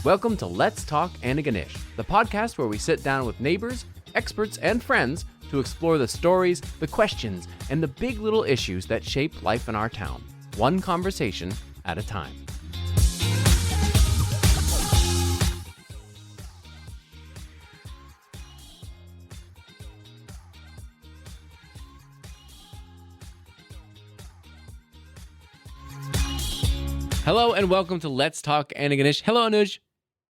Welcome to Let's Talk Antigonish, the podcast where we sit down with neighbors, experts, and friends to explore the stories, the questions, and the big little issues that shape life in our town, one conversation at a time. Hello and welcome to Let's Talk Antigonish. Hello, Anuj.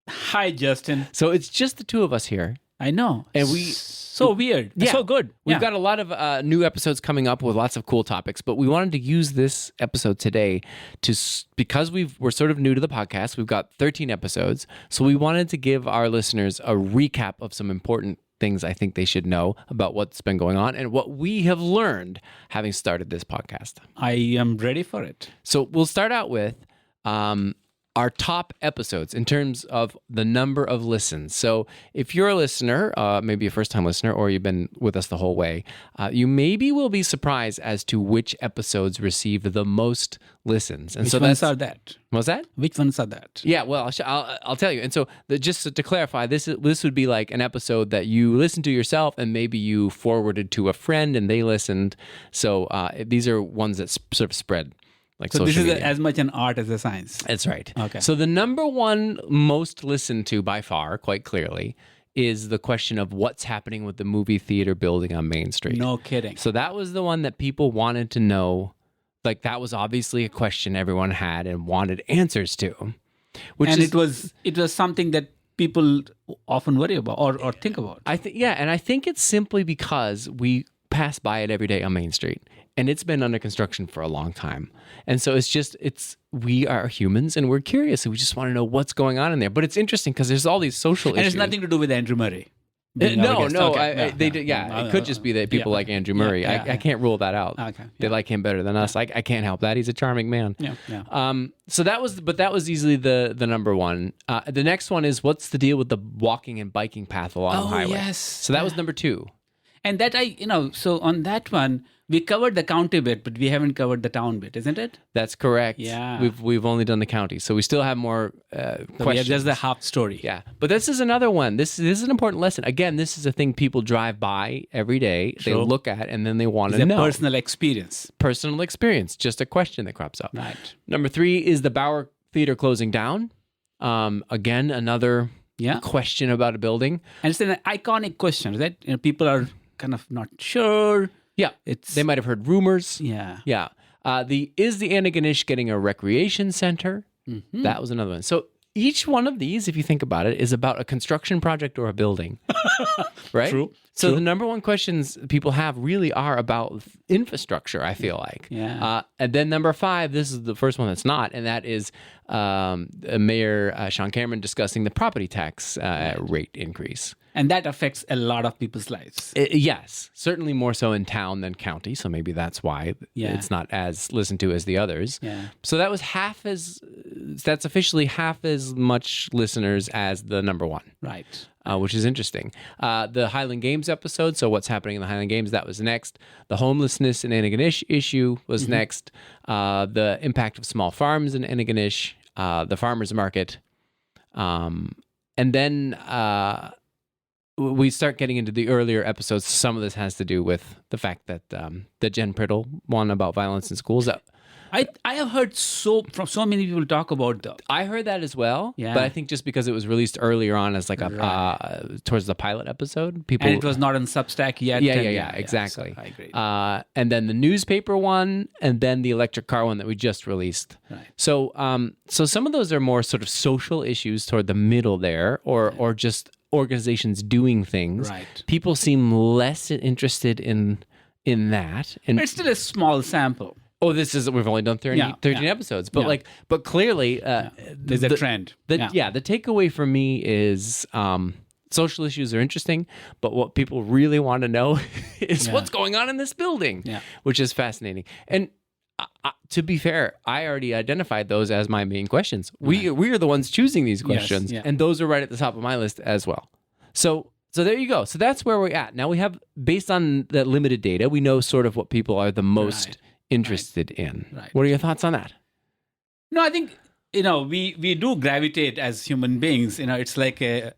Hi, Justin. So it's just the two of us here. I know. And so weird. Yeah. So good. We've got a lot of new episodes coming up with lots of cool topics, but we wanted to use this episode today because we're sort of new to the podcast. We've got 13 episodes, so we wanted to give our listeners a recap of some important things I think they should know about what's been going on and what we have learned having started this podcast. I am ready for it. So we'll start out with our top episodes in terms of the number of listens. So if you're a listener, maybe a first-time listener, or you've been with us the whole way, you maybe will be surprised as to which episodes received the most listens. And Which so ones are that? What's that? Which ones are that? Yeah, well, I'll tell you. And so just to clarify, this would be like an episode that you listened to yourself and maybe you forwarded to a friend and they listened. So these are ones that sort of spread. So this is media. as much an art as a science. That's right. Okay. So the number one most listened to by far, quite clearly, is the question of what's happening with the movie theater building on Main Street. No kidding. So that was the one that people wanted to know. Like that was obviously a question everyone had and wanted answers to. It was something that people often worry about or think about. And I think it's simply because we pass by it every day on Main Street. And it's been under construction for a long time. And so we are humans and we're curious and we just want to know what's going on in there. But it's interesting because there's all these social issues. And it's nothing to do with Andrew Murray. It could just be that people like Andrew Murray. I can't rule that out. Okay, They like him better than us. I can't help that. He's a charming man. Yeah. So that was easily the number one. The next one is what's the deal with the walking and biking path along the highway? Yes. So that was number two. And that so on that one, we covered the county bit, but we haven't covered the town bit, isn't it? That's correct. Yeah. We've only done the county, so we still have more questions. We have just the half story. Yeah, but this is another one. This is an important lesson. Again, this is a thing people drive by every day. They look at and then they want to know. Personal experience. Personal experience. Just a question that crops up. Right. Number 3 is the Bauer Theater closing down. Again, another question about a building. And it's an iconic question, right? People are kind of not sure. Yeah, they might have heard rumors. Yeah. Is the Antigonish getting a recreation center? Mm-hmm. That was another one. So each one of these, if you think about it, is about a construction project or a building, right? True. So the number one questions people have really are about infrastructure, I feel like. Yeah. And then number 5, this is the first one that's not, and that is Mayor Sean Cameron discussing the property tax rate increase. And that affects a lot of people's lives. Yes, certainly more so in town than county. So maybe that's why it's not as listened to as the others. Yeah. So that's officially half as much listeners as the number one. Right. Which is interesting. The Highland Games episode, so what's happening in the Highland Games, that was next. The homelessness in Antigonish issue was next. The impact of small farms in Antigonish, the farmers market. And then we start getting into the earlier episodes. Some of this has to do with the fact that the Jen Priddle one about violence in schools. I have heard from so many people talk about that. I heard that as well, yeah. But I think just because it was released earlier on as like towards the pilot episode, people and it was not on Substack yet. Yeah, exactly. So I agree. And then the newspaper one, and then the electric car one that we just released. Right. So some of those are more sort of social issues toward the middle there, or just organizations doing things. Right. People seem less interested in that, and it's still a small sample. Oh, we've only done 13 episodes, but but clearly there's a trend. The takeaway for me is social issues are interesting, but what people really want to know is what's going on in this building, which is fascinating. And to be fair, I already identified those as my main questions. We are the ones choosing these questions, and those are right at the top of my list as well. So there you go. So that's where we're at. Now we have, based on the limited data, we know sort of what people are the most interested in. Right. What are your thoughts on that? No, I think we do gravitate as human beings. It's like a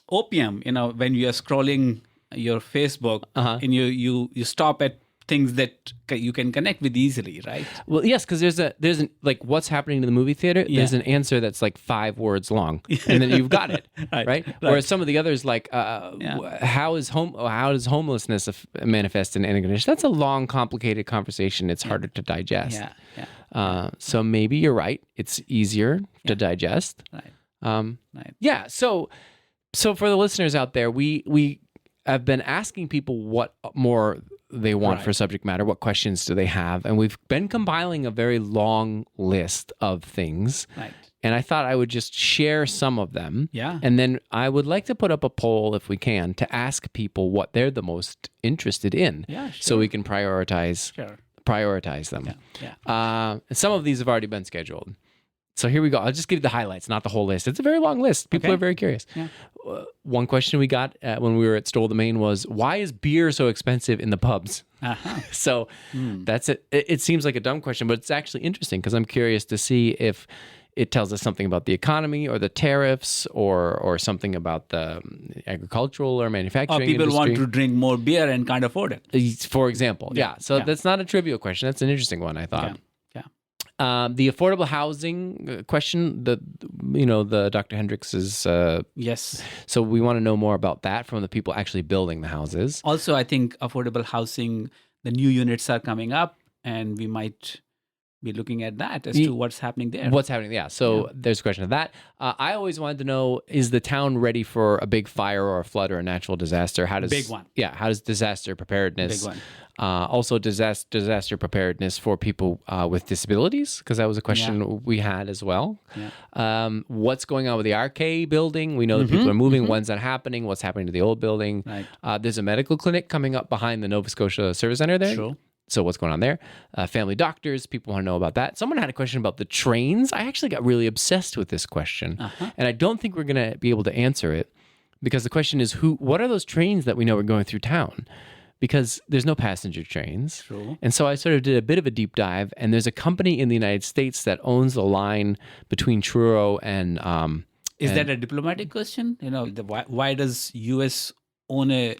opium. When you are scrolling your Facebook, and you stop at things that you can connect with easily, right? Well, yes, because there's an like what's happening in the movie theater. Yeah. There's an answer that's like 5 words long, and then you've got it, right? Whereas some of the others, like how does homelessness manifest in Antigonish? That's a long, complicated conversation. It's harder to digest. So maybe you're right. It's easier to digest. Right. Yeah. So for the listeners out there, we have been asking people what more they want for subject matter, what questions do they have, and we've been compiling a very long list of things. Right. And I thought I would just share some of them. Yeah. And then I would like to put up a poll, if we can, to ask people what they're the most interested in. Yeah, sure. So we can prioritize them. Yeah. Some of these have already been scheduled. So here we go. I'll just give you the highlights, not the whole list. It's a very long list. People are very curious. Yeah. One question we got when we were at Stole the Main was, why is beer so expensive in the pubs? So that's it. It seems like a dumb question, but it's actually interesting because I'm curious to see if it tells us something about the economy or the tariffs or something about the agricultural or manufacturing industry. People want to drink more beer and can't afford it. For example. Yeah. So that's not a trivial question. That's an interesting one, I thought. The affordable housing question, the Dr. Hendrix's. Yes. So we want to know more about that from the people actually building the houses. Also, I think affordable housing, the new units are coming up, and we might be looking at that as to what's happening there. What's happening? Yeah. So there's a question of that. I always wanted to know, is the town ready for a big fire or a flood or a natural disaster? Big one. Yeah. How does disaster preparedness? Big one. Also, disaster preparedness for people with disabilities, because that was a question we had as well. Yeah. What's going on with the RK building? We know that people are moving. When's that happening? What's happening to the old building? Right. There's a medical clinic coming up behind the Nova Scotia Service Center there. Sure. So what's going on there? Family doctors, people want to know about that. Someone had a question about the trains. I actually got really obsessed with this question. And I don't think we're going to be able to answer it, because the question is, what are those trains that we know are going through town? Because there's no passenger trains. True. And so I sort of did a bit of a deep dive, and there's a company in the United States that owns the line between Truro and... Is that a diplomatic question? Why does U.S. own a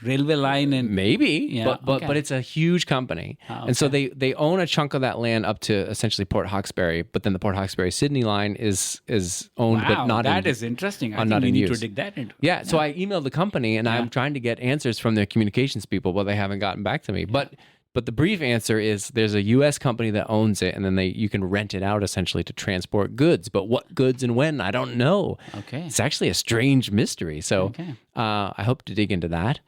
railway line? And maybe, but it's a huge company. And so they own a chunk of that land up to essentially Port Hawkesbury, but then the Port Hawkesbury-Sydney line is owned, but not that is interesting. I think we need to dig that into. Yeah, so I emailed the company, and I'm trying to get answers from their communications people, but they haven't gotten back to me. But the brief answer is there's a U.S. company that owns it, and then you can rent it out essentially to transport goods. But what goods and when, I don't know. Okay. It's actually a strange mystery. So I hope to dig into that.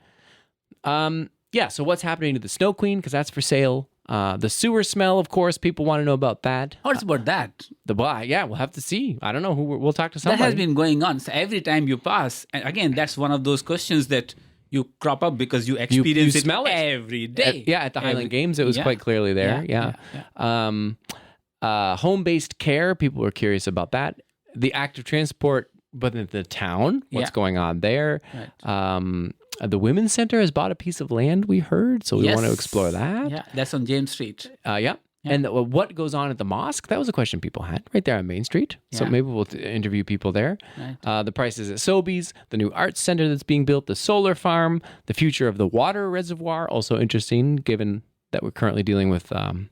So what's happening to the Snow Queen? Because that's for sale. The sewer smell, of course, people want to know about that. What's about that? We'll have to see. I don't know. We'll talk to somebody. That has been going on. So every time you pass, and again, that's one of those questions that you crop up because you experience it every day. At the Highland Games, it was quite clearly there. Home-based care, people were curious about that. The active transport, but in the town, what's going on there? Right. The Women's Center has bought a piece of land, we heard, so we want to explore that. Yeah, that's on James Street. Yeah. And what goes on at the mosque? That was a question people had right there on Main Street. So maybe we'll interview people there. Right. The prices at Sobeys, the new arts center that's being built, the solar farm, the future of the water reservoir. Also interesting, given that we're currently dealing with the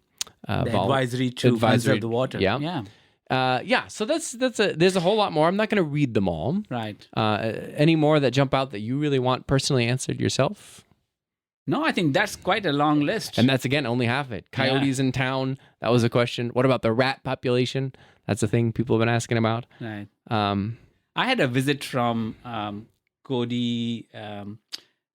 advisory to conserve the water. So there's a whole lot more. I'm not going to read them all. Right. Any more that jump out that you really want personally answered yourself? No, I think that's quite a long list. And that's, again, only half of it. Coyotes in town, that was a question. What about the rat population? That's a thing people have been asking about. Right. I had a visit from Cody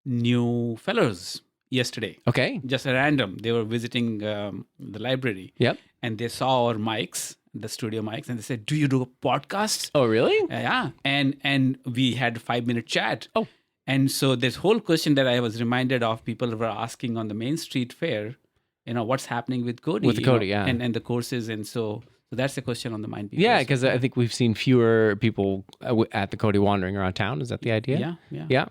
New Fellows yesterday. Okay. Just a random. They were visiting the library. Yep. And they saw our mics, the studio mics, and they said, "Do you do a podcast?" Oh, really? Yeah. And we had a 5-minute chat. Oh. And so this whole question that I was reminded of, people were asking on the Main Street Fair, what's happening with Cody? With the Cody, and the courses. And so that's the question on the mind. Yeah, because I think we've seen fewer people at the Cody wandering around town. Is that the idea? Yeah.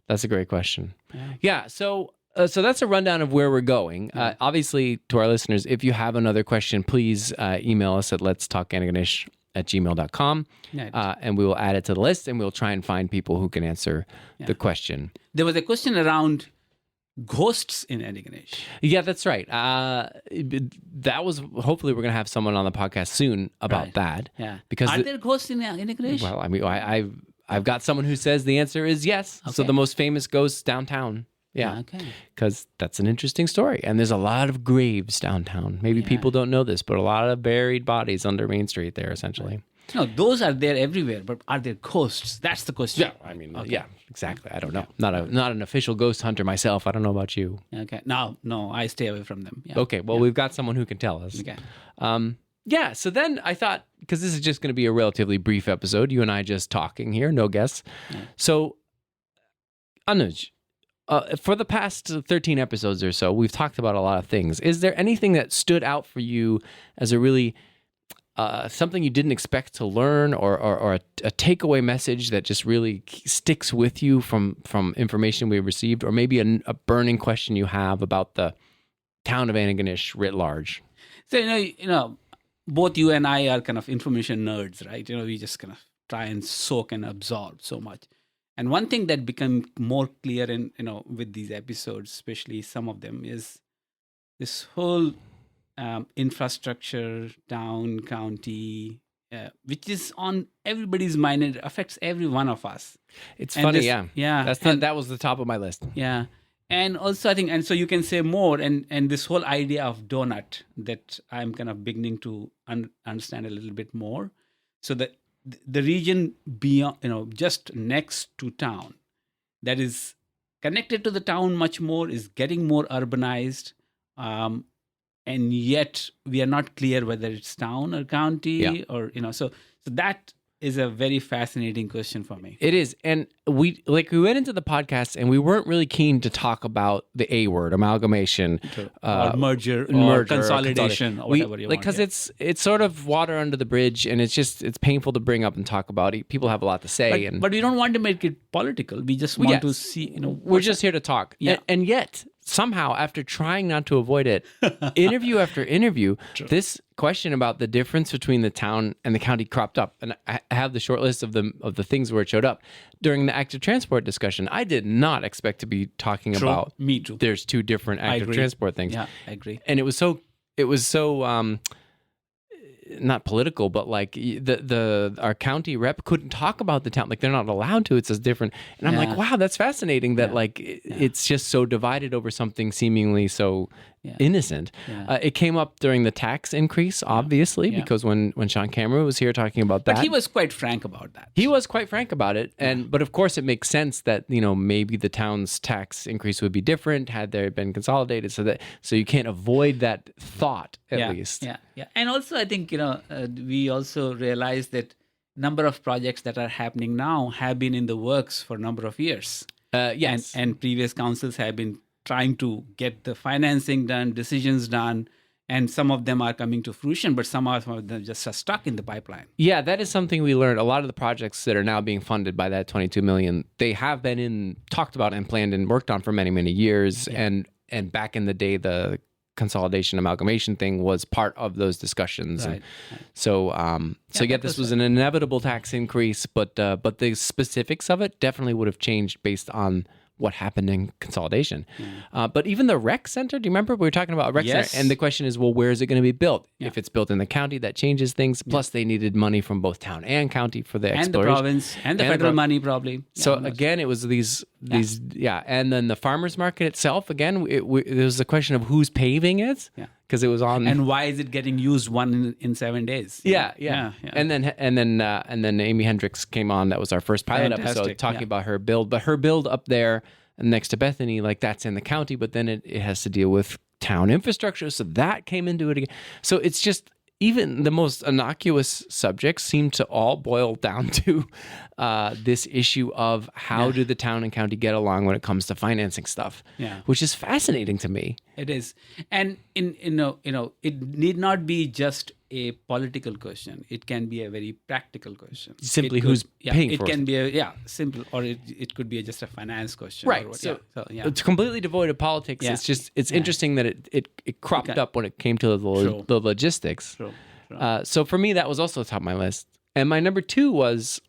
That's a great question. Yeah. So So that's a rundown of where we're going. Obviously, to our listeners, if you have another question, please email us at letstalkantigonish@gmail.com, and we will add it to the list, and we'll try and find people who can answer the question. There was a question around ghosts in Antigonish. Yeah, that's right. That was, hopefully we're going to have someone on the podcast soon about that. Yeah. Because Are there ghosts in Antigonish? Well, I mean, I've got someone who says the answer is yes. Okay. So the most famous ghosts downtown. Yeah. Okay. Because that's an interesting story. And there's a lot of graves downtown. Maybe people don't know this, but a lot of buried bodies under Main Street there, essentially. Right. No, those are there everywhere, but are there ghosts? That's the question. Yeah, I mean, yeah, exactly. I don't know. Not an official ghost hunter myself. I don't know about you. Okay. No, I stay away from them. Yeah. Okay, well, we've got someone who can tell us. Okay. Yeah, so then I thought, because this is just going to be a relatively brief episode, you and I just talking here, no guests. Yeah. So, Anuj, for the past 13 episodes or so, we've talked about a lot of things. Is there anything that stood out for you as a really something you didn't expect to learn, or a takeaway message that just really sticks with you from information we received, or maybe a burning question you have about the town of Antigonish writ large? So, both you and I are kind of information nerds, right? We just kind of try and soak and absorb so much. And one thing that became more clear in, with these episodes, especially some of them, is this whole infrastructure, town, county, which is on everybody's mind. It affects every one of us. It's funny, that was the top of my list. Yeah. And also, I think, and so you can say more, and this whole idea of donut that I'm kind of beginning to understand a little bit more. So that the region beyond, just next to town, that is connected to the town much more, is getting more urbanized, and yet we are not clear whether it's town or county, or so that is a very fascinating question for me. It is. And we went into the podcast and we weren't really keen to talk about the A word, amalgamation, or merger, or consolidation, or whatever you want. Because it's sort of water under the bridge, and it's painful to bring up and talk about. People have a lot to say. But we don't want to make it political. We just want to see, we're just here to talk. Yeah. And yet, somehow, after trying not to avoid it, interview after interview, this question about the difference between the town and the county cropped up. And I have the short list of the things where it showed up. During the active transport discussion, I did not expect to be talking about. Me too. There's two different active transport things. Yeah, I agree. And it was so not political, but like our county rep couldn't talk about the town. Like, they're not allowed to. It's as different. And I'm like, wow, that's fascinating that it's just so divided over something seemingly so innocent. Yeah. It came up during the tax increase, obviously, because when Sean Cameron was here talking about that. But he was quite frank about that. He was quite frank about it. But of course it makes sense that, maybe the town's tax increase would be different had there been consolidated, so you can't avoid that thought at least. Yeah. And also I think, we also realize that number of projects that are happening now have been in the works for a number of years. Yes. And previous councils have been trying to get the financing done, decisions done, and some of them are coming to fruition, but some of them just are stuck in the pipeline. Yeah, that is something we learned. A lot of the projects that are now being funded by that $22 million, they have been talked about and planned and worked on for many, many years. Yeah. And back in the day, the consolidation amalgamation thing was part of those discussions. Right. So this was an inevitable tax increase, but the specifics of it definitely would have changed based on what happened in consolidation. But even the rec center, do you remember? We were talking about a rec center, and the question is, well, where is it going to be built? Yeah. If it's built in the county, that changes things. Plus, they needed money from both town and county for the exploration. And the province, and the federal money, probably. So again, it was these, and then the farmer's market itself, again, it was the question of who's paving it. Yeah. Because it was on, and why is it getting used in 7 days? Yeah. And then Amy Hendricks came on. That was our first pilot episode talking about her build. But her build up there next to Bethany, like, that's in the county, but then it has to deal with town infrastructure. So that came into it again. So it's just, even the most innocuous subjects seem to all boil down to this issue of how do the town and county get along when it comes to financing stuff, which is fascinating to me. It is. And it need not be just a political question. It can be a very practical question. Simply who's paying for it. It can be simple, or it could be just a finance question. Right. It's completely devoid of politics. Yeah. It's just, it's interesting that it cropped up when it came to the logistics. True. So for me, that was also top of my list. And my number 2 was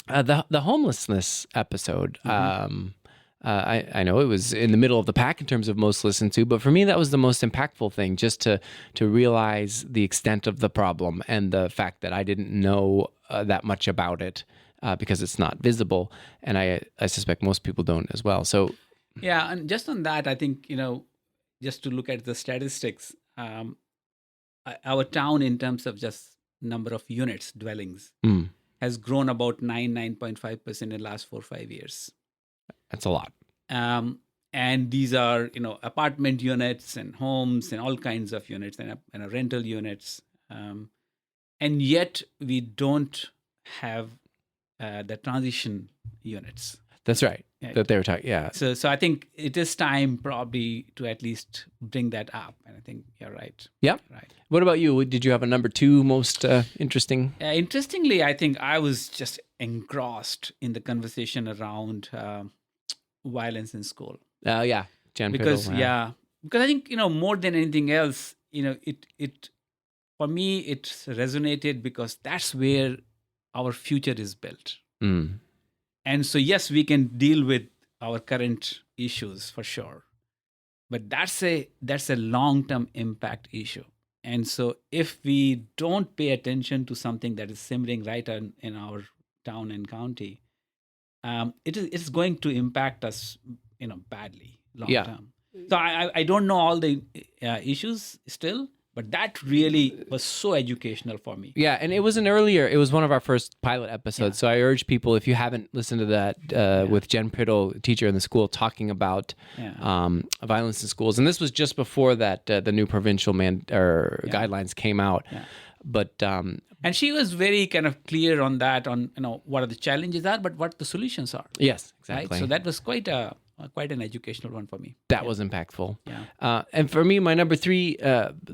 the homelessness episode. I know it was in the middle of the pack in terms of most listened to, but for me, that was the most impactful thing, just to realize the extent of the problem and the fact that I didn't know that much about it because it's not visible. And I suspect most people don't as well. So, yeah. And just on that, I think, just to look at the statistics, our town in terms of just number of units, dwellings, has grown about 9.5% in the last 4 or 5 years. That's a lot. And these are, apartment units and homes and all kinds of units and rental units. And yet we don't have the transition units. That's right. That they were talking. Yeah. So I think it is time probably to at least bring that up. And I think you're right. Yeah. Right. What about you? Did you have a number 2 most interesting? Interestingly, I think I was just engrossed in the conversation around violence in school. Yeah. Because I think, more than anything else, it for me, it resonated because that's where our future is built. And so, yes, we can deal with our current issues for sure, but that's a long-term impact issue. And so if we don't pay attention to something that is simmering right in our town and county, it's going to impact us, badly long-term. So I don't know all the issues still, but that really was so educational for me. Yeah, and it was one of our first pilot episodes. Yeah. So I urge people, if you haven't listened to that with Jen Priddle, teacher in the school, talking about violence in schools. And this was just before that the new provincial guidelines came out. Yeah. But and she was very kind of clear on that, on what are the challenges are, but what the solutions are. Yes, exactly. Right? So that was quite an educational one for me. That was impactful. Yeah. And for me, my number 3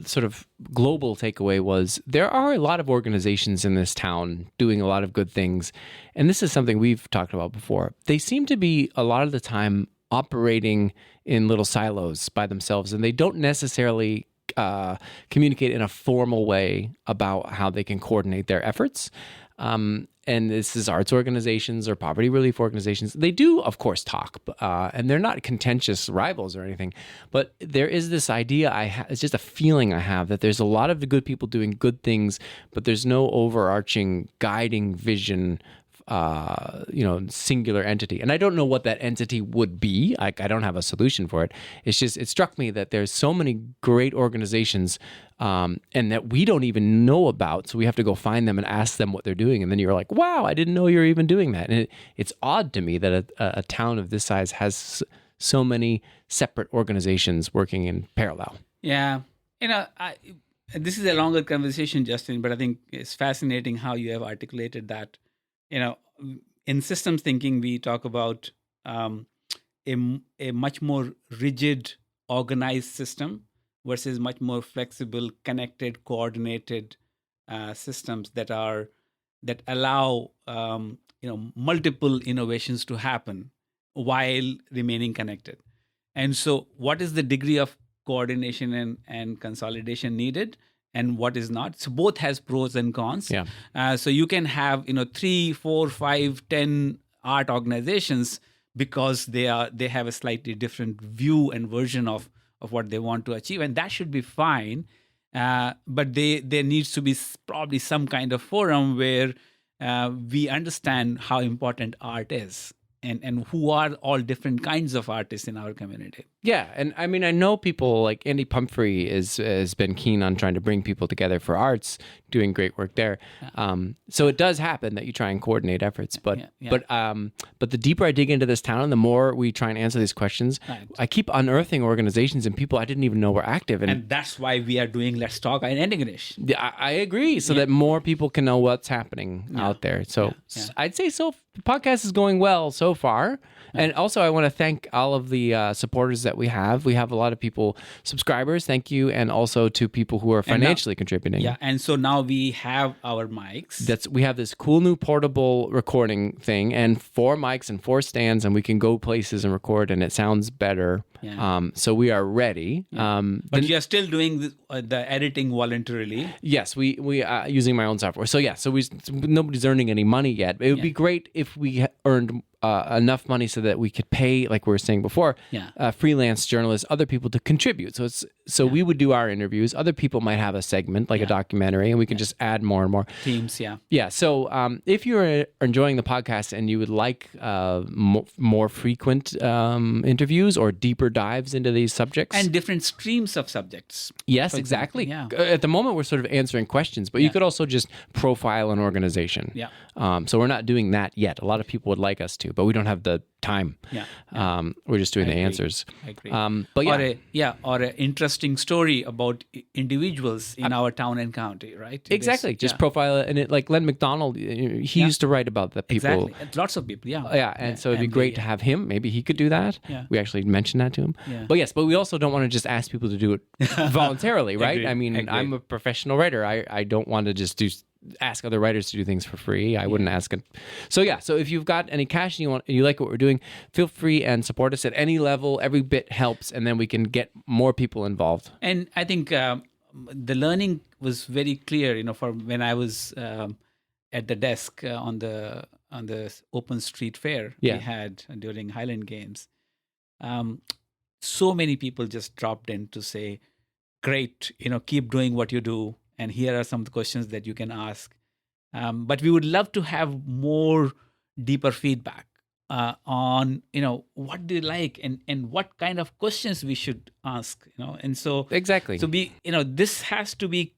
sort of global takeaway was there are a lot of organizations in this town doing a lot of good things. And this is something we've talked about before. They seem to be a lot of the time operating in little silos by themselves, and they don't necessarily communicate in a formal way about how they can coordinate their efforts. And this is arts organizations or poverty relief organizations. They do, of course, talk, and they're not contentious rivals or anything. But there is this idea it's just a feeling I have that there's a lot of the good people doing good things, but there's no overarching guiding vision, singular entity. And I don't know what that entity would be. I don't have a solution for it. It's just, it struck me that there's so many great organizations and that we don't even know about. So we have to go find them and ask them what they're doing. And then you're like, wow, I didn't know you're even doing that. And it's odd to me that a town of this size has so many separate organizations working in parallel. Yeah. This is a longer conversation, Justin, but I think it's fascinating how you have articulated that. In systems thinking, we talk about a much more rigid, organized system versus much more flexible, connected, coordinated systems that allow multiple innovations to happen while remaining connected. And so, what is the degree of coordination and consolidation needed? And what is not. So both has pros and cons. Yeah. So you can have 3, 4, 5, 10 art organizations because they have a slightly different view and version of what they want to achieve, and that should be fine. But there needs to be probably some kind of forum where we understand how important art is. And who are all different kinds of artists in our community. Yeah, and I mean, I know people like Andy Pumphrey has been keen on trying to bring people together for arts, doing great work there. So it does happen that you try and coordinate efforts, but the deeper I dig into this town, and the more we try and answer these questions, right. I keep unearthing organizations and people I didn't even know were active. And that's why we are doing Let's Talk in Antigonish. Yeah, I agree, so that more people can know what's happening out there. So I'd say so. The podcast is going well so far. And also, I want to thank all of the supporters that we have. We have a lot of people, subscribers, thank you, and also to people who are financially contributing. Yeah, and so now we have our mics. We have this cool new portable recording thing, and 4 mics and 4 stands, and we can go places and record, and it sounds better. Yeah. So we are ready. Yeah. But you are still doing the editing voluntarily. Yes, we using my own software. So nobody's earning any money yet. It would be great if we earned enough money so that we could pay, like we were saying before, freelance journalists, other people to contribute. So we would do our interviews. Other people might have a segment, like a documentary, and we can just add more and more. Themes, Yeah. So if you're enjoying the podcast and you would like more frequent interviews or deeper dives into these subjects. And different streams of subjects. Yes, exactly. Yeah. At the moment, we're sort of answering questions, but you could also just profile an organization. Yeah. So we're not doing that yet. A lot of people would like us to, but we don't have the time. We're just doing the answers. I agree. But or an interesting story about individuals in our town and county, right? Exactly. Just profile it. And like Len McDonald, he used to write about the people. Exactly. Lots of people, And so it'd be great to have him. Maybe he could do that. Yeah. We actually mentioned that to him. Yeah. But we also don't want to just ask people to do it voluntarily, right? I mean, I'm a professional writer. I don't want to just ask other writers to do things for free. I wouldn't ask it. So if you've got any cash and you like what we're doing, feel free and support us at any level. Every bit helps, and then we can get more people involved. And I think the learning was very clear, for when I was at the desk on the open street fair we had during Highland Games. So many people just dropped in to say, great, keep doing what you do. And here are some of the questions that you can ask. But we would love to have more deeper feedback on, what do you like and what kind of questions we should ask, And so exactly. So this has to be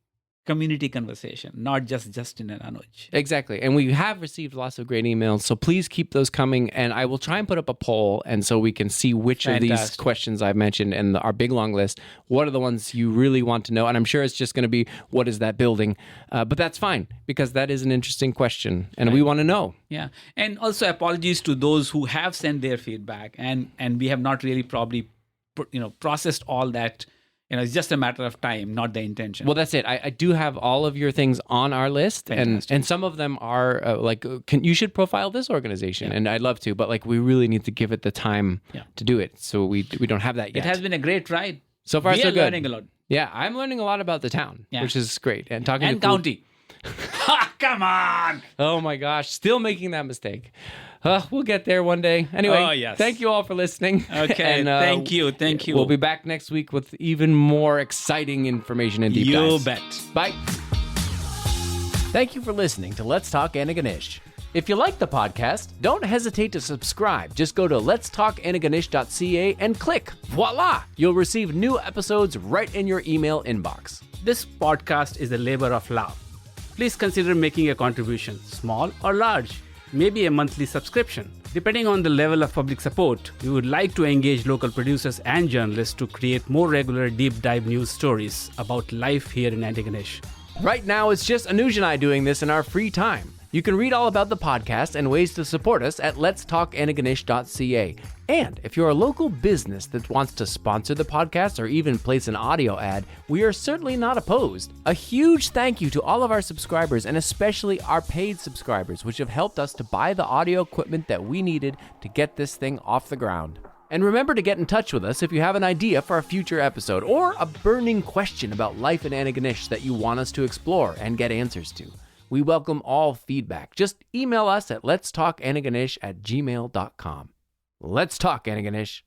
community conversation, not just Justin and Anuj. Exactly. And we have received lots of great emails, so please keep those coming. And I will try and put up a poll, and so we can see which of these questions I've mentioned and our big long list, what are the ones you really want to know? And I'm sure it's just going to be, what is that building? But that's fine, because that is an interesting question, and we want to know. Yeah. And also apologies to those who have sent their feedback, and we have not really probably processed all that. It's just a matter of time, not the intention. Well, that's it. I do have all of your things on our list, and some of them are you should profile this organization, and I'd love to, but we really need to give it the time to do it. So we don't have that yet. It has been a great ride. So far, so good. We are learning a lot. Yeah, I'm learning a lot about the town, which is great. And talking and to county. Come on! Oh my gosh, still making that mistake. We'll get there one day. Anyway, thank you all for listening. Okay, and, thank you. We'll be back next week with even more exciting information and deep dives. You bet. Bye. Thank you for listening to Let's Talk Antigonish. If you like the podcast, don't hesitate to subscribe. Just go to letstalkantigonish.ca and click. Voila! You'll receive new episodes right in your email inbox. This podcast is a labor of love. Please consider making a contribution, small or large. Maybe a monthly subscription. Depending on the level of public support, we would like to engage local producers and journalists to create more regular deep dive news stories about life here in Antigonish. Right now, it's just Anuj and I doing this in our free time. You can read all about the podcast and ways to support us at letstalkantigonish.ca. And if you're a local business that wants to sponsor the podcast or even place an audio ad, we are certainly not opposed. A huge thank you to all of our subscribers, and especially our paid subscribers, which have helped us to buy the audio equipment that we needed to get this thing off the ground. And remember to get in touch with us if you have an idea for a future episode or a burning question about life in Antigonish that you want us to explore and get answers to. We welcome all feedback. Just email us at letstalkantigonish@gmail.com. Let's talk, Antigonish.